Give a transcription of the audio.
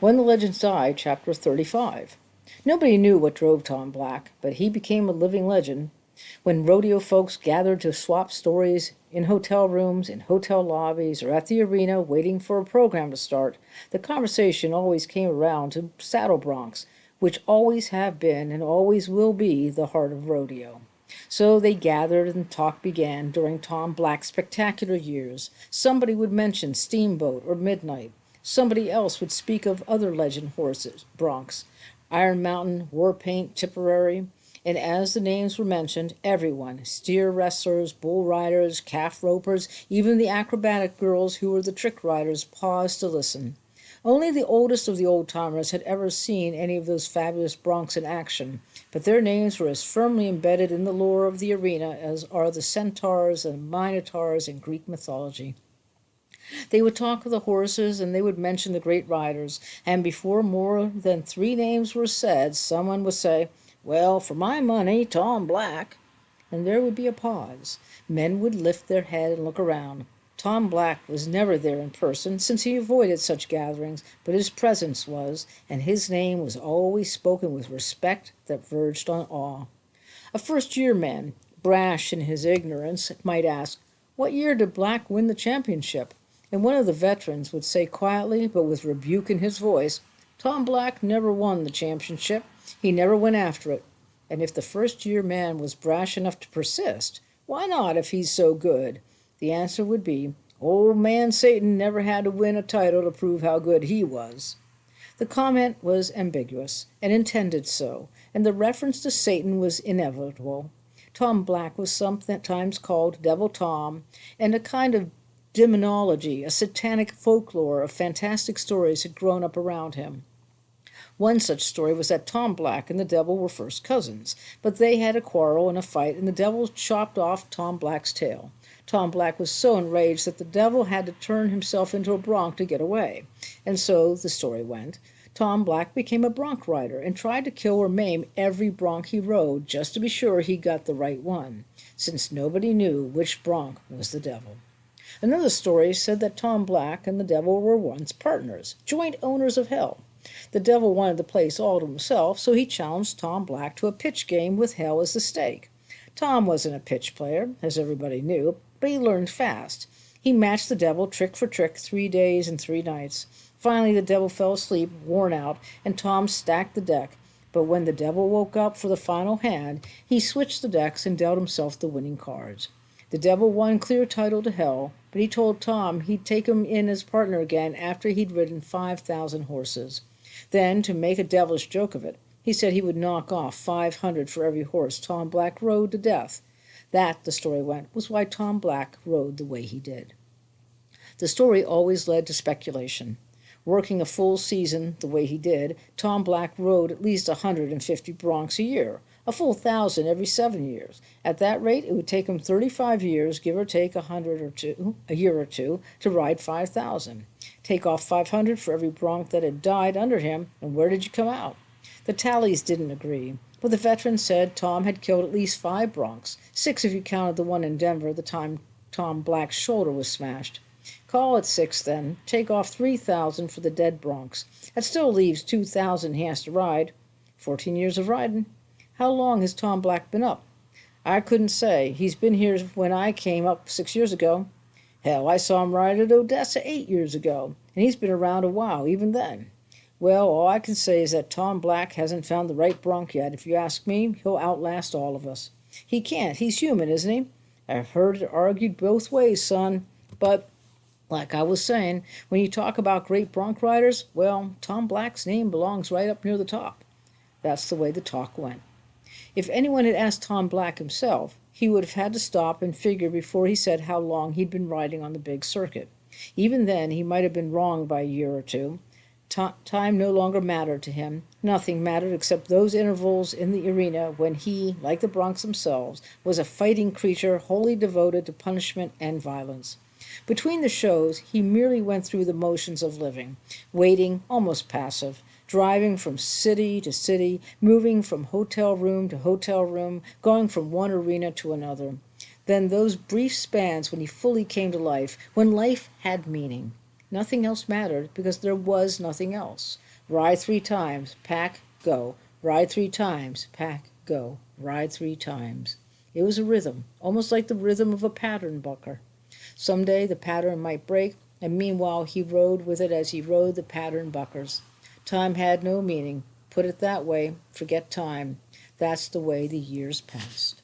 When the Legends Die, Chapter 35. Nobody knew what drove Tom Black, but he became a living legend. When rodeo folks gathered to swap stories in hotel rooms, in hotel lobbies, or at the arena waiting for a program to start, the conversation always came around to saddle broncs, which always have been and always will be the heart of rodeo. So they gathered and talk began during Tom Black's spectacular years. Somebody would mention Steamboat or Midnight. Somebody else would speak of other legend horses, broncs, Iron Mountain, War Paint, Tipperary. And as the names were mentioned, everyone, steer wrestlers, bull riders, calf ropers, even the acrobatic girls who were the trick riders, paused to listen. Only the oldest of the old-timers had ever seen any of those fabulous broncs in action, but their names were as firmly embedded in the lore of the arena as are the centaurs and minotaurs in Greek mythology. They would talk of the horses and they would mention the great riders, and before more than three names were said, someone would say, "Well, for my money, Tom Black." And there would be a pause. Men would lift their head and look around. Tom Black was never there in person, since he avoided such gatherings, but his presence was, and his name was always spoken with respect that verged on awe. A first-year man, brash in his ignorance, might ask, "What year did Black win the championship?" And one of the veterans would say quietly, but with rebuke in his voice, "Tom Black never won the championship. He never went after it." And if the first-year man was brash enough to persist, "Why not, if he's so good?" the answer would be, "Old man Satan never had to win a title to prove how good he was." The comment was ambiguous, and intended so, and the reference to Satan was inevitable. Tom Black was sometimes called Devil Tom, and a kind of demonology, a satanic folklore of fantastic stories had grown up around him. One such story was that Tom Black and the devil were first cousins, but they had a quarrel and a fight, and the devil chopped off Tom Black's tail. Tom Black was so enraged that the devil had to turn himself into a bronc to get away. And so, the story went, Tom Black became a bronc rider and tried to kill or maim every bronc he rode just to be sure he got the right one, since nobody knew which bronc was the devil. Another story said that Tom Black and the devil were once partners, joint owners of hell. The devil wanted the place all to himself, so he challenged Tom Black to a pitch game with hell as the stake. Tom wasn't a pitch player, as everybody knew, but he learned fast. He matched the devil trick for trick 3 days and 3 nights. Finally, the devil fell asleep, worn out, and Tom stacked the deck. But when the devil woke up for the final hand, he switched the decks and dealt himself the winning cards. The devil won clear title to hell, but he told Tom he'd take him in as partner again after he'd ridden 5,000 horses. Then, to make a devilish joke of it, he said he would knock off 500 for every horse Tom Black rode to death. That, the story went, was why Tom Black rode the way he did. The story always led to speculation. Working a full season the way he did, Tom Black rode at least 150 broncs a year, a full 1,000 every 7 years. At that rate, it would take him 35 years, give or take a year or two, to ride 5,000. Take off 500 for every bronc that had died under him, and where did you come out? The tallies didn't agree, but the veteran said Tom had killed at least 5 broncs, 6 if you counted the one in Denver the time Tom Black's shoulder was smashed. Call it 6 then. Take off 3,000 for the dead broncs. That still leaves 2,000 he has to ride. 14 years of riding. How long has Tom Black been up? I couldn't say. He's been here when I came up 6 years ago. Hell, I saw him ride at Odessa 8 years ago, and he's been around a while even then. Well, all I can say is that Tom Black hasn't found the right bronc yet. If you ask me, he'll outlast all of us. He can't. He's human, isn't he? I've heard it argued both ways, son. But like I was saying, when you talk about great bronc riders, well, Tom Black's name belongs right up near the top. That's the way the talk went. If anyone had asked Tom Black himself, he would have had to stop and figure before he said how long he'd been riding on the big circuit. Even then, he might have been wrong by a year or two. Time no longer mattered to him. Nothing mattered except those intervals in the arena when he, like the broncs themselves, was a fighting creature wholly devoted to punishment and violence. Between the shows, he merely went through the motions of living, waiting, almost passive, driving from city to city, moving from hotel room to hotel room, going from one arena to another. Then those brief spans when he fully came to life, when life had meaning. Nothing else mattered because there was nothing else. Ride 3 times, pack, go. Ride 3 times, pack, go. Ride 3 times. It was a rhythm, almost like the rhythm of a pattern bucker. Some day the pattern might break, and meanwhile he rode with it as he rode the pattern buckers. Time had no meaning. Put it that way, forget time. That's the way the years passed.